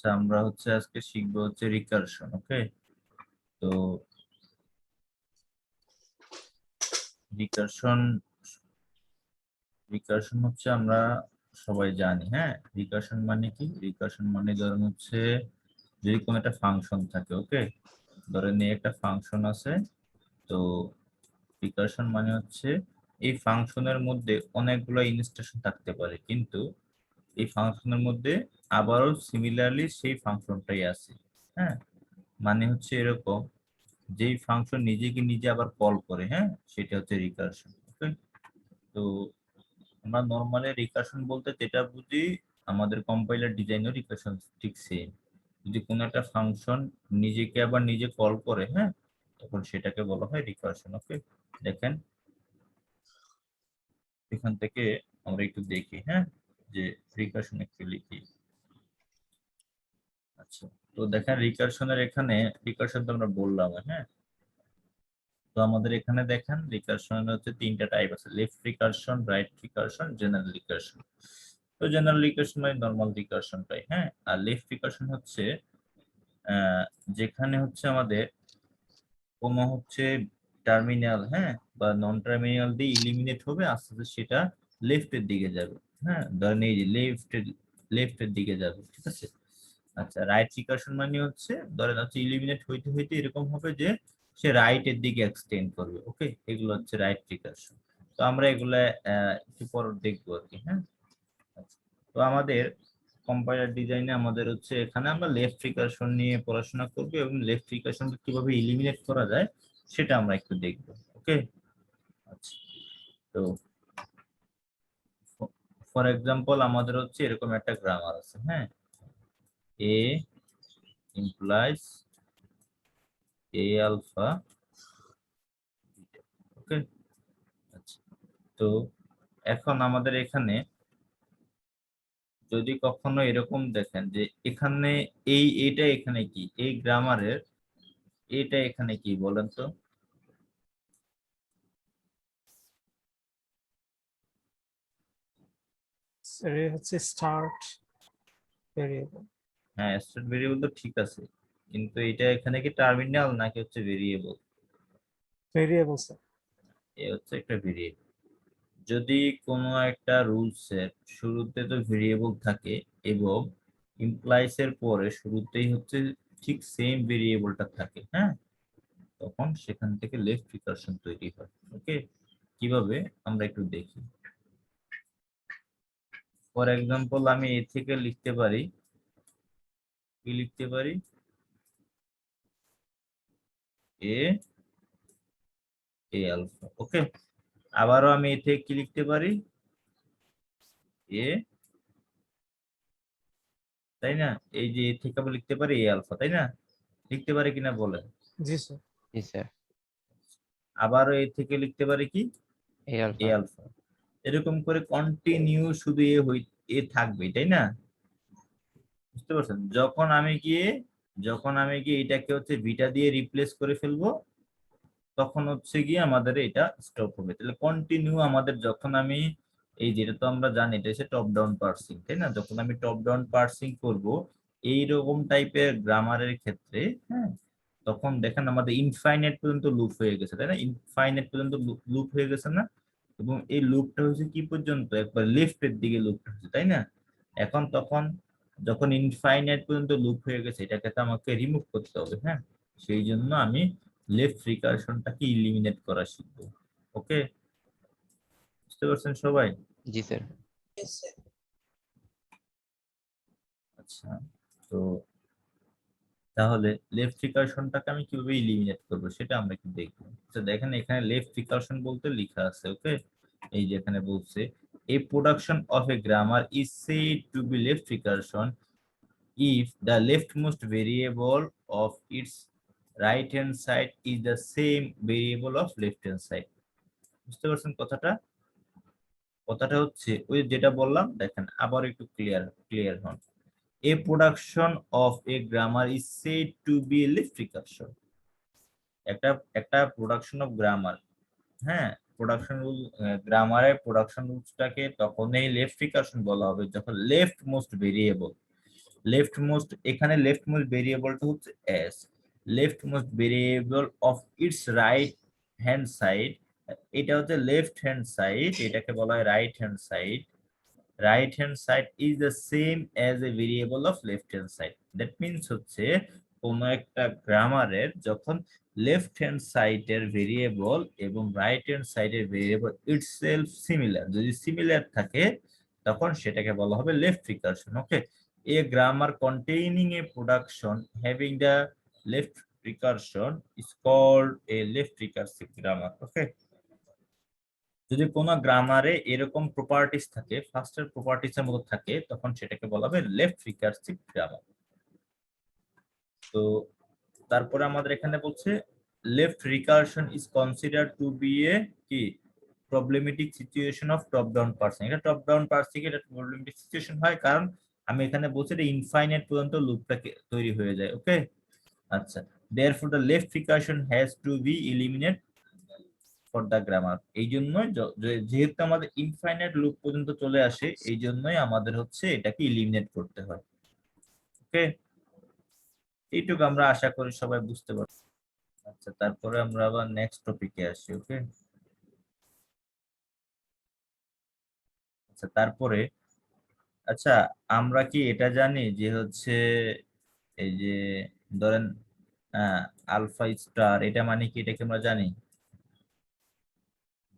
আচ্ছা, আমরা হচ্ছে আজকে শিখবো হচ্ছে রিকারশন। ওকে, তো রিকারশন রিকারশন হচ্ছে আমরা সবাই জানি। হ্যাঁ, রিকারশন মানে কি? রিকারশন মানে ধরেন হচ্ছে যদি কোনো একটা ফাংশন থাকে, ওকে, ধরেন এই একটা ফাংশন আছে, তো রিকারশন মানে হচ্ছে এই ফাংশনের মধ্যে অনেকগুলো ইনস্ট্রাকশন থাকতে পারে, কিন্তু এই ফাংশনের মধ্যে আবারও সিমিলারলি সেই ফাংশনটাই আছে। হ্যাঁ, মানে হচ্ছে এরকম, যেই ফাংশন নিজেকে নিজে আবার কল করে, হ্যাঁ, সেটা হচ্ছে রিকারশন। ওকে, তো আমরা নরমালি রিকারশন বলতে যেটা বুঝি, আমাদের কম্পাইলার ডিজাইনও রিকারশন ঠিক সেম। যদি কোনো একটা ফাংশন নিজেকে আবার নিজে কল করে, হ্যাঁ, তখন সেটাকে বলা হয় রিকারশন। ওকে, দেখেন এখান থেকে আমরা একটু দেখি, হ্যাঁ, যে রিকারশন একটু লিখি। আচ্ছা, তো দেখেন রিকারশনের এখানে রিকারশন তো আমরা বললাম, হ্যাঁ, তো আমাদের এখানে দেখেন রিকারশন হচ্ছে তিনটা টাইপ আছে: left recursion, right recursion, general recursion. তো জেনারেল রিকারশন মানে নরমাল রিকারশনটাই, হ্যাঁ। আর লেফট রিকারশন হচ্ছে আহ, যেখানে হচ্ছে আমাদের কোনো হচ্ছে টার্মিনাল, হ্যাঁ, বা নন টার্মিনাল দিয়ে ইলিমিনেট হবে, আস্তে আস্তে সেটা লেফটের দিকে যাবে। হ্যাঁ, ধরেন এই যে লেফটের দিকে যাবে, ঠিক আছে। আচ্ছা, রাইট রিকারশন মানে হচ্ছে ধরেন হচ্ছে ইলিমিনেট হইতে হইতে এরকম হবে যে সে রাইটের দিকে এক্সটেন্ড করবে। ওকে, এগুলো হচ্ছে রাইট রিকারশন। তো আমরা এগুলা একটু পর দেখবো আর কি, হ্যাঁ। আচ্ছা, তো আমাদের কম্পাইলার ডিজাইনে আমাদের হচ্ছে এখানে আমরা লেফট রিকারশন নিয়ে পড়াশোনা করবো, এবং লেফট রিকারশন কিভাবে ইলিমিনেট করা যায় সেটা আমরা একটু দেখবো। ওকে, আচ্ছা, তো ফর এক্সাম্পল আমাদের হচ্ছে এরকম একটা গ্রামার আছে, হ্যাঁ, এ ইমপ্লাইজ এ আলফা। ওকে, আচ্ছা, তো এখন আমাদের এখানে যদি কখনো এরকম দেখেন যে এখানে এটা এখানে কি, এই গ্রামারের এটা এখানে কি বলেন তো? স্যার হচ্ছে স্টার্ট ভেরিয়েবল। হ্যাঁ, স্টেট ভেরিয়েবল তো ঠিক আছে, কিন্তু এটা এখানে কি টার্মিনাল নাকি হচ্ছে ভেরিয়েবল? Variable sir. এ হচ্ছে একটা ভেরিয়েবল। যদি কোনো একটা রুলস এর শুরুতে তো ভেরিয়েবল থাকে, এবং ইমপ্লাইস এর পরে শুরুতেই হচ্ছে ঠিক সেম ভেরিয়েবলটা থাকে, হ্যাঁ, তখন সেখান থেকে লেফট রিকারশন তৈরি হয়। ওকে, কিভাবে আমরা একটু দেখি। ফর এক্সাম্পল আমি এ থেকে লিখতে পারি, কি লিখতে পারি, এ এ আলফা। ওকে, আবারও আমি এ থেকে কি লিখতে পারি, এ, তাই না? এই যে এ থেকে আমি লিখতে পারি এ আলফা, তাই না? লিখতে পারি কিনা বলেন? জি স্যার। জি স্যার, আবারও এ থেকে লিখতে পারি কি, এ এ আলফা। আলফা। এরকম করে কন্টিনিউ শুধু এ থাকবে, তাই না? বুঝতে পারছেন? যখন আমি গিয়ে এটাকে হচ্ছে বিটা দিয়ে রিপ্লেস করে ফেলবো, তখন হচ্ছে গিয়ে আমাদের এটা স্টপ হবে। তাহলে কন্টিনিউ আমাদের যখন আমি এই যেটা তো আমরা জানি এটা হচ্ছে টপ ডাউন পার্সিং, তাই না? যখন আমি টপ ডাউন পার্সিং করব এইরকম টাইপের গ্রামারের ক্ষেত্রে, হ্যাঁ, তখন দেখেন আমাদের ইনফাইনাইট পর্যন্ত লুপ হয়ে গেছে, তাই না? ইনফাইনাইট পর্যন্ত লুপ হয়ে গেছে না? এবং এই লুপটা হচ্ছে কি পর্যন্ত, একবার লেফটের দিকে লুপটা হচ্ছে, তাই না? এখন তখন যখন ইনফাইনাইট পর্যন্ত লুপ হয়ে গেছে, এটাকে তো আমাকে রিমুভ করতে হবে, হ্যাঁ। সেই জন্য আমি লেফট রিকারশনটাকে ইলিমিনেট করা শিখবো। ওকে, বুঝতে পারছেন সবাই? জি স্যার। আচ্ছা, তো তাহলে লেফট রিকারশনটাকে আমি কিভাবে ইলিমিনেট করবো সেটা আমরা একটু দেখবো। তো দেখেন এখানে লেফট রিকারশন বলতে লেখা আছে, ওকে, এই যে এখানে বলছে a production of a grammar is said to be left recursion if the leftmost variable of its right hand side is the same variable of left hand side। বুঝতে পারছেন কথাটা? কথাটা হচ্ছে ওই যেটা বললাম, দেখেন আবার একটু ক্লিয়ার হন। A production of a grammar is said to be left recursion। একটা একটা প্রোডাকশন অফ গ্রামার, হ্যাঁ, প্রোডাকশন রুল, গ্রামারের প্রোডাকশন রুলসটাকে তখনই লেফট রিকারশন বলা হবে যখন left most variable, left most, এখানে লেফট মোস্ট ভেরিয়েবলটা হচ্ছে S, left most variable of its right hand side, এটা হচ্ছে লেফট হ্যান্ড সাইড, এটাকে বলা হয় right hand side. Right hand side is the same as a variable of left hand side. That means হচ্ছে কোন একটা গ্রামারের যখন লেফট হ্যান্ড সাইডের ভেরিয়েবল এবং রাইট হ্যান্ড সাইডের ভেরিয়েবল ইটসেলফ সিমিলার, যদি সিমিলার থাকে তখন সেটাকে বলা হবে left recursion. Okay, a grammar containing a production having the left recursion is called a left recursive grammar. Okay, যদি কোনো গ্রামারে এরকম প্রপার্টিস থাকে, ফার্স্টের প্রপার্টিস এর মতো থাকে, তখন সেটাকে বলা হবে লেফট রিকারসিভ গ্রামার। তো তারপরে আমাদের এখানে বলছে left recursion is considered to be a কি problematic situation of top down parsing. এটা টপ ডাউন পার্সিং এটা প্রবলেমেটিক সিচুয়েশন হয়, কারণ আমি এখানে বলছি এটা ইনফাইনাইট পর্যন্ত লুপটাকে তৈরি হয়ে যায়। ওকে, আচ্ছা, therefore the left recursion has to be eliminated for the grammar। এই জন্যই যেহেতু আমাদের ইনফাইনাইট লুপ পর্যন্ত চলে আসে, এই জন্যই আমাদের হচ্ছে এটাকে এলিমিনেট করতে হয়। ওকে, এইটুকু আমরা আশা করি সবাই বুঝতে পারছি। আচ্ছা, তারপরে আমরা আবার নেক্সট টপিকে আসি। ওকে, আচ্ছা তারপরে, আচ্ছা আমরা কি এটা জানি যে হচ্ছে এই যে ধরেন আলফা স্টার, এটা মানে কি, এটাকে আমরা জানি?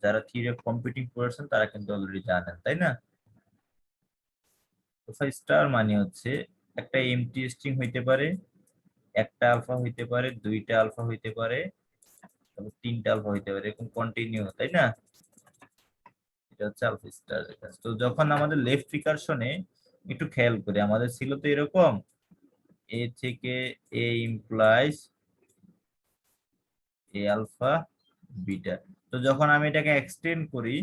যারা থিওরি অফ কম্পিউটিং পড়েছেন তারা কিন্তু অলরেডি জানেন, তাই না? আলফা স্টার মানে হচ্ছে একটা এমটি স্ট্রিং হইতে পারে, একটা আলফা হইতে পারে, দুইটা আলফা হইতে পারে, তারপর তিনটা আলফা হইতে পারে, এরকম কন্টিনিউ, তাই না? এটা হচ্ছে আলফা স্টার। তো যখন আমাদের লেফট রিকারশনে একটু খেয়াল করি, আমাদের ছিল তো এরকম এ থেকে A implies A alpha beta. তো যখন আমি এটাকে এক্সটেন্ড করি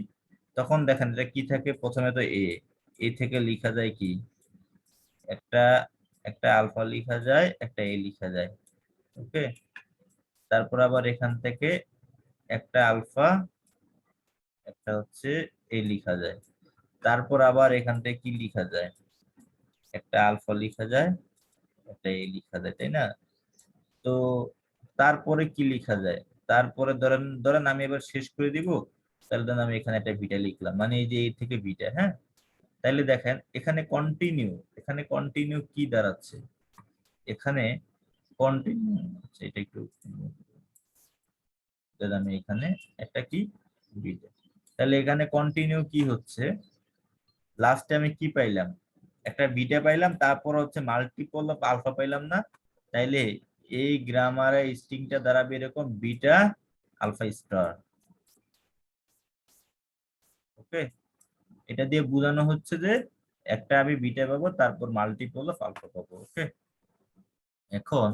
তখন দেখেন এটা কি থাকে, প্রথমে তো এ থেকে লেখা যায় কি, একটা একটা আলফা লেখা যায়, একটা এ লেখা যায়। ওকে, তারপর আবার এখান থেকে একটা আলফা একটা হচ্ছে এ লেখা যায়, তারপর আবার এখান থেকে কি লেখা যায়, একটা আলফা লেখা যায়, একটা এ লেখা যায়, তাই না? তো তারপরে কি লেখা যায়, তারপরে ধরেন ধরেন আমি এবার শেষ করে দিব, তাহলে ধরেন আমি এখানে একটা বিটা লিখলাম, মানে এই যে এ থেকে বিটা। হ্যাঁ, তাহলে দেখেন এখানে কন্টিনিউ, এখানে কন্টিনিউ কি দাঁড়াচ্ছে, এখানে কন্টিনিউ, এটা একটু আমি এখানে একটা কি বিটা, তাহলে এখানে কন্টিনিউ কি হচ্ছে, লাস্টে আমি কি পাইলাম, একটা বিটা পাইলাম, তারপর হচ্ছে মাল্টিপল অফ আলফা পাইলাম না? তাইলে এই গ্রামারে স্ট্রিংটা দাঁড়াবে এরকম বিটা আলফা স্টার। ওকে, এটা দিয়ে বোঝানো হচ্ছে যে একটা আমি বিটা পাবো, তারপর মাল্টিপল অফ আলফা পাবো। ওকে, এখন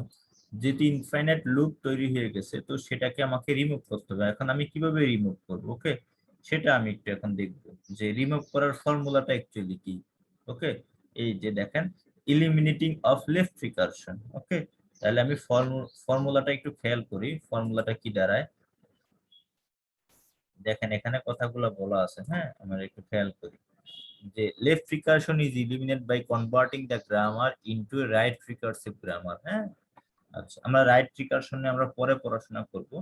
যেহেতু ইনফাইনাইট লুপ তৈরি হয়ে গেছে, তো সেটাকে আমাকে রিমুভ করতে হবে। এখন আমি কিভাবে রিমুভ করব? ওকে, সেটা আমি একটু এখন দেখবো যে রিমুভ করার ফর্মুলাটা অ্যাকচুয়ালি কি। ওকে, এই যে দেখেন ইলিমিনেটিং অফ লেফট রিকারশন। ওকে, তাহলে আমি ফর্মুলাটা একটু খেয়াল করি, ফর্মুলাটা কি দাঁড়ায়। দেখেন এখানে কথাগুলো বলা আছে, হ্যাঁ আমরা একটু খেয়াল করি যে left recursion is eliminated by converting the grammar into right recursive grammar. হ্যাঁ, আচ্ছা আমরা রাইট রিকারশন নিয়ে আমরা পরে পড়াশোনা করব।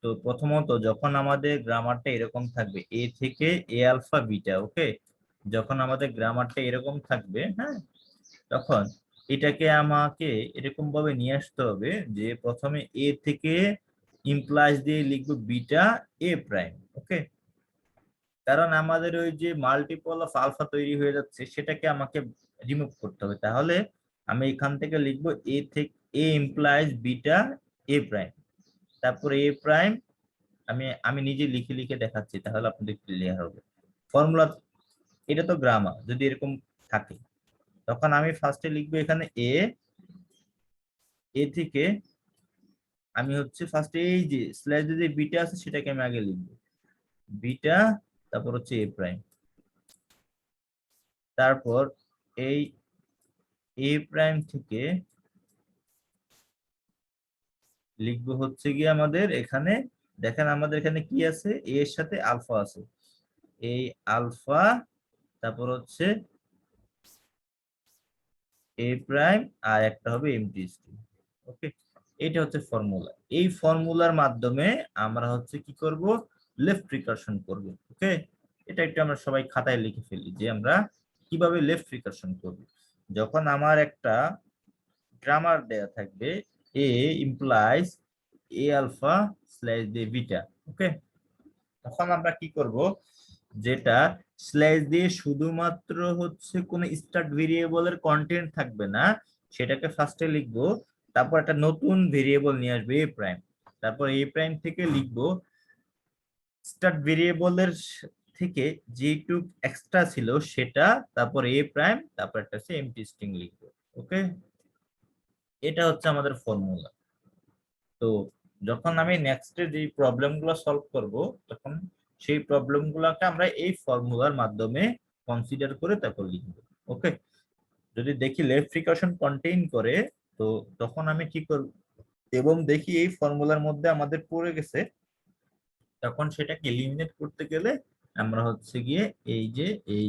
তো প্রথমত যখন আমাদের গ্রামারটা এরকম থাকবে এ থেকে এ আলফা বিটা, ওকে, যখন আমাদের গ্রামারটা এরকম থাকবে, হ্যাঁ, তখন এটাকে আমাকে এরকম ভাবে নিয়ে আসতে হবে যে প্রথমে এ থেকে ইমপ্লাইজ দিয়ে লিখবো বিটা এ প্রাইম। ওকে, কারণ আমাদের ওই যে মাল্টিপল অফ আলফা তৈরি হয়ে যাচ্ছে, সেটাকে আমাকে রিমুভ করতে হবে। তাহলে আমি এখান থেকে লিখবো এ থেকে A implies beta A prime, তারপর এ প্রাইম আমি আমি নিজে লিখে লিখে দেখাচ্ছি, তাহলে আপনাদের ক্লিয়ার হবে ফর্মুলা। এটা তো গ্রামার যদি এরকম থাকে, তখন আমি ফার্স্টে লিখবো এখানে এ থেকে আমি হচ্ছে ফার্স্টে এই যে স্ল্যাশ যে বিটা আছে সেটাকে আমি আগে লিখবো বিটা, তারপর হচ্ছে এ প্রাইম, তারপর এই এ প্রাইম থেকে লিখবো হচ্ছে গিয়ে আমাদের এখানে, দেখেন আমাদের এখানে কি আছে, এ এর সাথে আলফা আছে, এই আলফা, তারপর হচ্ছে এ প্রাইম আর একটা হবে এমটি স্ট্রিং। ওকে, এটা হচ্ছে ফর্মুলা। এই ফর্মুলার মাধ্যমে আমরা হচ্ছে কি করব, লেফট রিকারশন করব। ওকে, এটা একটু আমরা সবাই খাতায় লিখে ফেলি যে আমরা কিভাবে লেফট রিকারশন করব। যখন আমার একটা গ্রামার দেয়া থাকবে A implies A alpha slash দিয়ে বিটা, ওকে, তখন আমরা কি করব, যেটা স্ল্যাশ দিয়ে শুধুমাত্র হচ্ছে কোন স্টার্ট ভেরিয়েবলের কন্টেন্ট থাকবে না, সেটাকে ফার্স্টে লিখবো, তারপর একটা নতুন ভেরিয়েবল নিয়ে আসবে এ প্রাইম, তারপর এ প্রাইম থেকে লিখবো স্টার্ট ভেরিয়েবলের থেকে যেটুক এক্সট্রা ছিল সেটা, তারপর এ প্রাইম, তারপর একটা হচ্ছে এমটি স্ট্রিং লিখবো। ওকে, এটা হচ্ছে আমাদের ফর্মুলা। তো যখন আমি নেক্সটে যে প্রবলেমগুলো সলভ করব, তখন সেই প্রবলেমগুলোকে আমরা এই ফর্মুলার মাধ্যমে কনসিডার করে তারপর লিখব। ওকে, যদি দেখি লেফট রিকারশন কন্টেইন করে, তো তখন আমি কি করব, এবং দেখি এই ফর্মুলার মধ্যে আমাদের পড়ে গেছে, তখন সেটাকে এলিমিনেট করতে গেলে আমরা হচ্ছে গিয়ে এই যে এই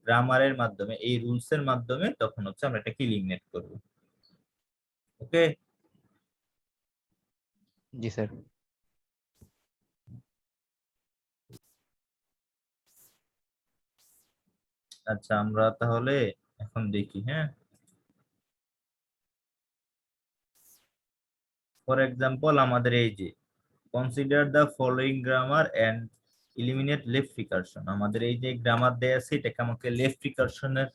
গ্রামারের মাধ্যমে, এই রুলস এর মাধ্যমে তখন হচ্ছে আমরা এটাকে এলিমিনেট করব। ওকে, জি স্যার। আচ্ছা আমরা তাহলে এখন দেখি। হ্যাঁ, ফর এক্সাম্পল আমাদের এই যে consider the following grammar and eliminate left recursion, আমাদের এই যে গ্রামার দেয়া আছে এটাকে আমাকে লেফট রিকারশনের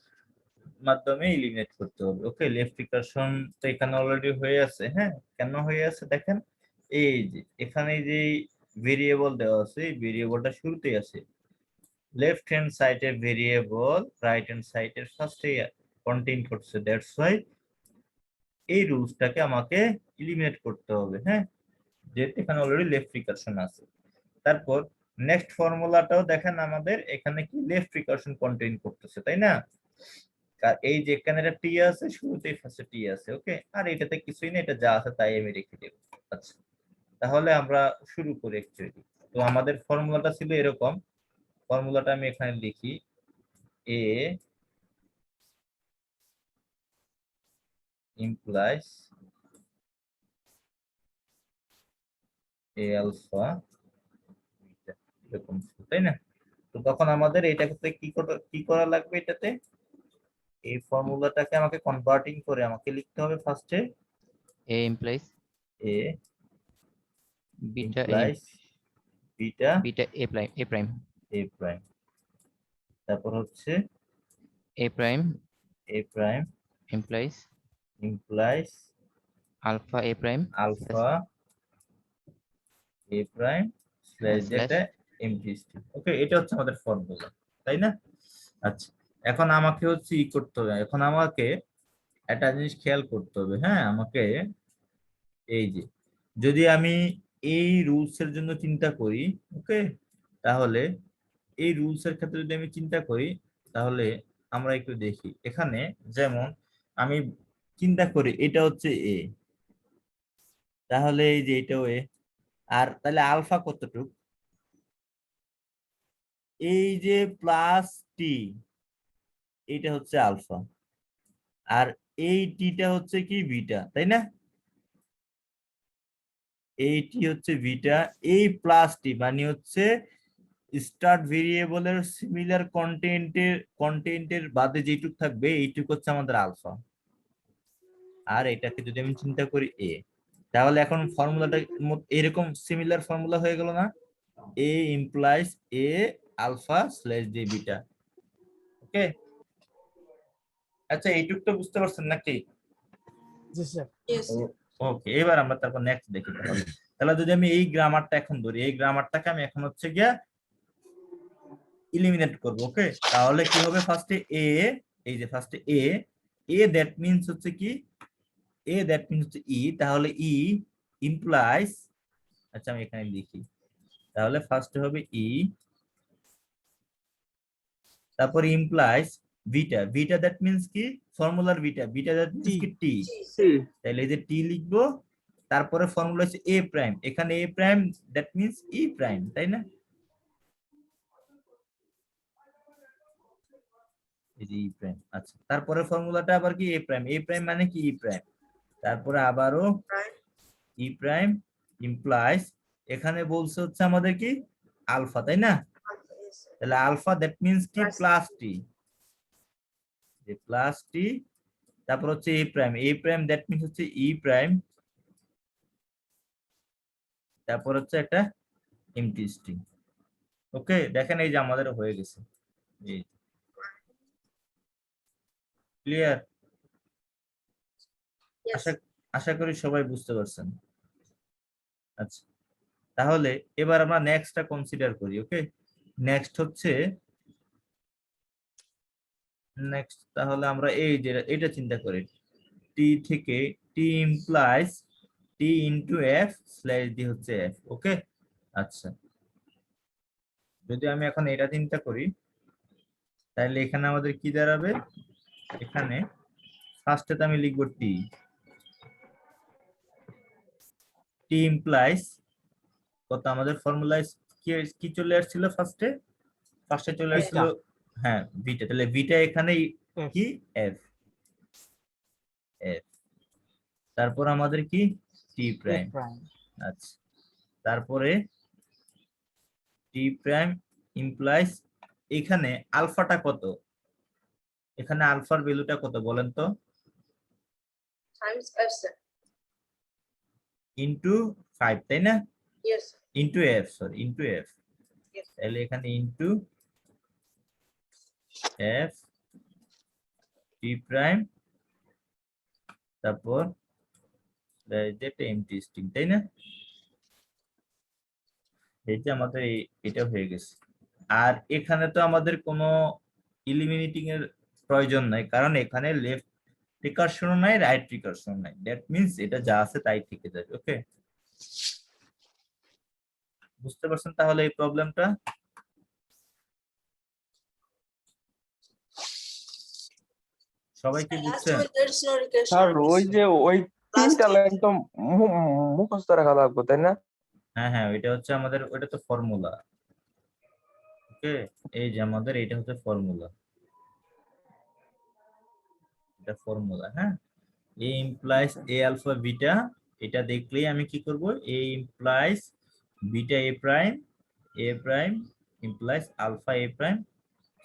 মাধ্যমে এলিমিনেট করতে হবে। ওকে, লেফট রিকারশন তো এখানে অলরেডি হয়ে আছে। হ্যাঁ, কেন হয়ে আছে দেখেন, এই যে এখানে যে ভেরিয়েবল দেওয়া আছে, এই ভেরিয়েবলটা শুরুতেই আছে, লেফট হ্যান্ড সাইডের ভেরিয়েবল রাইট হ্যান্ড সাইডের ফার্স্টে কন্টেইন করছে, দ্যাটস ওয়াই এই রুলসটাকে আমাকে এলিমিনেট করতে হবে। হ্যাঁ, যেহেতু এখানে অলরেডি লেফট রিকারশন আছে। তারপর নেক্সট ফর্মুলাটাও দেখেন আমাদের এখানে কি লেফট রিকারশন কন্টেইন করতেছে, তাই না? আর এই যে এখানে একটা টি আছে, শুরুতেই ফার্স্টে টি আছে। ওকে, আর এটাতে কিছুই না, এটা যা আছে তাই আমি রেখে দেব। আচ্ছা, তাহলে আমরা শুরু করি অ্যাকচুয়ালি। তো আমাদের ফর্মুলাটা ছিল এরকম, ফর্মুলাটা আমি এখানে লিখি, A implies A alpha beta, এরকম, তাই না? তো তখন আমাদের এইটাতে কি করা লাগবে, এটাতে এই ফর্মুলাটাকে আমাকে কনভার্টিং করে আমাকে লিখতে হবে ফার্স্টে এ implies A beta implies beta beta A prime A prime, তারপর হচ্ছে A prime A prime implies implies alpha A prime alpha A prime slash slash একটা এমটি স্ট্রিং। ওকে, এটা হচ্ছে আমাদের ফর্মুলা, তাই না? আচ্ছা, এখন আমাকে হচ্ছে ই করতে হবে, এখন আমাকে একটা জিনিস খেয়াল করতে হবে। হ্যাঁ, আমাকে এই যে যদি আমি এই রুলস এর জন্য চিন্তা করি, ওকে, তাহলে এই রুলস এর ক্ষেত্রে যদি আমি চিন্তা করি, তাহলে আমরা একটু দেখি এখানে, যেমন আমি চিন্তা করি এটা হচ্ছে এ, তাহলে এই যে এটাও এ, আর তাহলে আলফা কতটুক, এই যে প্লাস টি, এটা হচ্ছে আলফা, আর এই টিটা হচ্ছে কি বিটা, তাই না? এই টি হচ্ছে বিটা, এই প্লাস টি মানে হচ্ছে স্টার্ট ভেরিয়েবলের সিমিলার কন্টেন্টের বাদে যেটুক থাকবে এইটুক হচ্ছে আমাদের আলফা, আর এটাকে যদি আমি চিন্তা করি এ, তাহলে এখন ফর্মুলাটা এরকম সিমিলার ফর্মুলা হয়ে গেল না, A implies A alpha slash D beta. Okay, আচ্ছা এইটুক তো বুঝতে পারছেন নাকি? জি স্যার। ওকে, এবার আমরা তারপর নেক্সট দেখি। তাহলে তাহলে যদি আমি এই গ্রামারটা এখন ধরি, এই গ্রামারটাকে আমি এখন হচ্ছে গিয়া ইলিমিনেট করব। ওকে, তাহলে কি হবে, ফার্স্টে এ, এই যে ফার্স্টে এ, এ দ্যাট মিন্স হচ্ছে কি, এ দ্যাট মিন্স হচ্ছে ই, তাহলে ই ইমপ্লাইজ, আচ্ছা আমি এখানে লিখি, তাহলে ফার্স্টে হবে ই, তারপর implies beta, beta that means কি, ফর্মুলার বিটা, বিটা দ্যাট মিন্স কি টি, তাহলে এই যে টি লিখবো, তারপরে ফর্মুলা হচ্ছে এ প্রাইম, এখানে A prime that means E prime, তাই না? এই যে ই প্রাইম। আচ্ছা, তারপরে ফর্মুলাটা আবার কি? এ প্রাইম। এ প্রাইম মানে কি? ই প্রাইম। তারপরে আবারও ই প্রাইম ইমপ্লাইজ, এখানে বলছে হচ্ছে আমাদের কি আলফা, তাই না? তাহলে আলফা দ্যাট মিন্স কি? প্লাস টি, যে প্লাস টি। তারপর হচ্ছে A prime. A prime that means হচ্ছে ই প্রাইম, তারপর হচ্ছে একটা এমটি স্ট্রিং। ওকে, দেখেন এই যে আমাদের হয়ে গেছে। এই ক্লিয়ার? আশা আশা করি সবাই বুঝতে পারছেন। আচ্ছা, তাহলে এবার আমরা নেক্সটটা কনসিডার করি। ওকে, নেক্সট হচ্ছে নেক্সট তাহলে আমরা এই যে এটা চিন্তা করি, টি থেকে টি ইমপ্লাইজ টি ইনটু এফ স্ল্যাশ ডি হচ্ছে এফ। ওকে, আচ্ছা, যদি আমি এখন এটা চিন্তা করি তাহলে এখানে আমাদের কি দাঁড়াবে? এখানে ফার্স্টে তো আমি লিখবো টি, টি ইমপ্লাইজ কত? আমাদের ফর্মুলায় কি কি চলে আসছিল ফার্স্টে? ফার্স্টে চলে আসছিল হ্যাঁ বিটা, তাহলে বিটা এখানে কি? এফ। এফ, তারপর আমাদের কি? টি প্রাইম। আচ্ছা, তারপরে টি প্রাইম ইমপ্লাইজ এখানে আলফাটা কত? এখানে আলফার ভ্যালুটা কত বলেন তো? times f sir. ইনটু 5, তাই না? Yes sir. Into F, sorry into F. Yes. তাহলে এখানে ইনটু এফ টি প্রাইম, তারপর যেটা এমটি স্ট্রিং, তাই না? এই যে আমাদের এটা হয়ে গেছে। আর এখানে তো আমাদের কোনো ইলিমিনেটিং এর প্রয়োজন নাই, কারণ এখানে লেফট রিকারশন নাই, রাইট রিকারশন নাই। দ্যাট মিন্স এটা যা আছে তাই থেকে যাবে। ওকে, বুঝতে পারছেন তাহলে এই প্রবলেমটা? সবাই কি Last বুঝছেন? one there is no recursion. Sir ওই যে ওই তিনটা লাইন তো মুখস্থ রাখা লাগবে তাই না? হ্যাঁ হ্যাঁ, ওইটা হচ্ছে আমাদের, ওইটা তো ফর্মুলা। ওকে, এই যে আমাদের এটা হচ্ছে ফর্মুলা, এটা ফর্মুলা। হ্যাঁ, A implies A alpha beta, এটা দেখলেই আমি কি করব? A implies beta A prime implies alpha A prime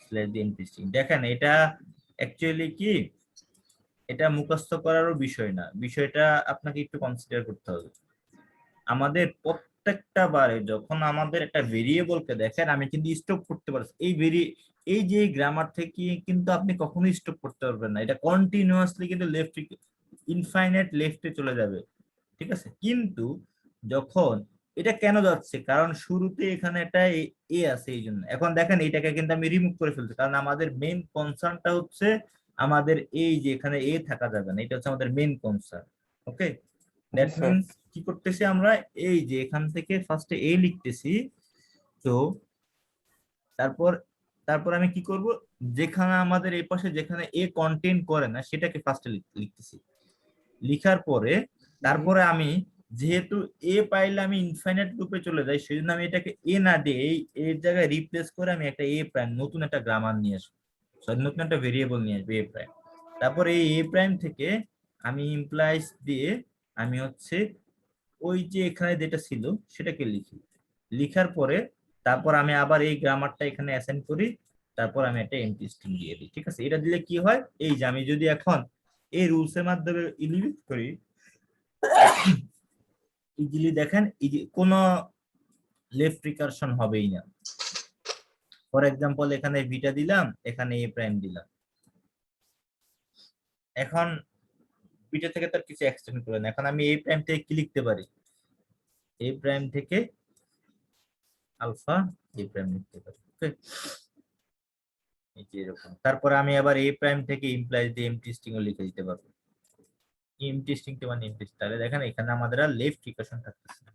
slash the empty string. দেখেন এটা অ্যাকচুয়ালি কি, এটা মুখস্থ করারও বিষয় না, বিষয়টা আপনাকে একটু কনসিডার করতে হবে। আমাদের প্রত্যেকটা বারে যখন আমাদের একটা ভেরিয়েবলকে দেখেন, আমি কিন্তু স্টপ করতে পারছি এই যে গ্রামার থেকে কিন্তু আপনি কখনোই স্টপ করতে পারবেন না, এটা কন্টিনিউয়াসলি কিন্তু লেফট ইনফাইনাইট লেফটে চলে যাবে। ঠিক আছে, কিন্তু যখন এটা কেন যাচ্ছে? কারণ শুরুতে এখানে একটা এ আছে, এই জন্য। এখন দেখেন এটাকে কিন্তু আমি রিমুভ করে ফেলছি, কারণ আমাদের মেইন কনসার্নটা হচ্ছে আমাদের এই যে এখানে এ থাকা যাবে না, এটা হচ্ছে আমাদের main concern. Okay, that sir. Means কি করতেছি আমরা? এই যে এখান থেকে ফার্স্টে এ লিখতেছি, তো তারপর তারপর আমি কি করব? যেখানে আমাদের এই পাশে যেখানে এ কন্টেইন করে না সেটাকে ফার্স্টে লিখতেছি। লিখার পরে তারপরে আমি যেহেতু এ পাইলে আমি ইনফাইনাইট লুপে চলে যাই, সেই জন্য আমি এটাকে এ না দিয়ে এই এর জায়গায় রিপ্লেস করে আমি একটা এ প্রাইম, নতুন একটা গ্রামার নিয়ে আসবো, সরি নতুন একটা ভেরিয়েবল নিয়ে আসবো এ প্রাইম। তারপর এই এ প্রাইম থেকে আমি ইমপ্লাইজ দিয়ে আমি হচ্ছে ওই যে এখানে যেটা ছিল সেটাকে লিখি। লিখার পরে তারপর আমি আবার এই গ্রামারটা এখানে অ্যাসাইন করি, তারপর আমি একটা এমটি স্ট্রিং দিয়ে দিই। ঠিক আছে, এটা দিলে কি হয়? এই যে আমি যদি এখন এই রুলস এর মাধ্যমে ইলিমিনেট করি, ইজিলি দেখেন কোনো লেফট রিকারশন হবেই না। ফর এক্সাম্পল এখানে বিটা দিলাম, এখানে এ প্রাইম দিলাম, এখন বিটা থেকে তার কিছু এক্সটেন্ড করে না, এখন আমি এ প্রাইম থেকে কি লিখতে পারি? এ প্রাইম থেকে আলফা এ প্রাইম লিখতে পারি। ওকে, এই যে এরকম। তারপর আমি আবার এ প্রাইম থেকে ইমপ্লাইজ দিয়ে এমটি স্ট্রিং ও লিখে দিতে পারবো। এমটি স্ট্রিং মানে এমটি, তাহলে দেখেন এখানে আমাদের আর লেফট রিকারশন থাকতেছে না।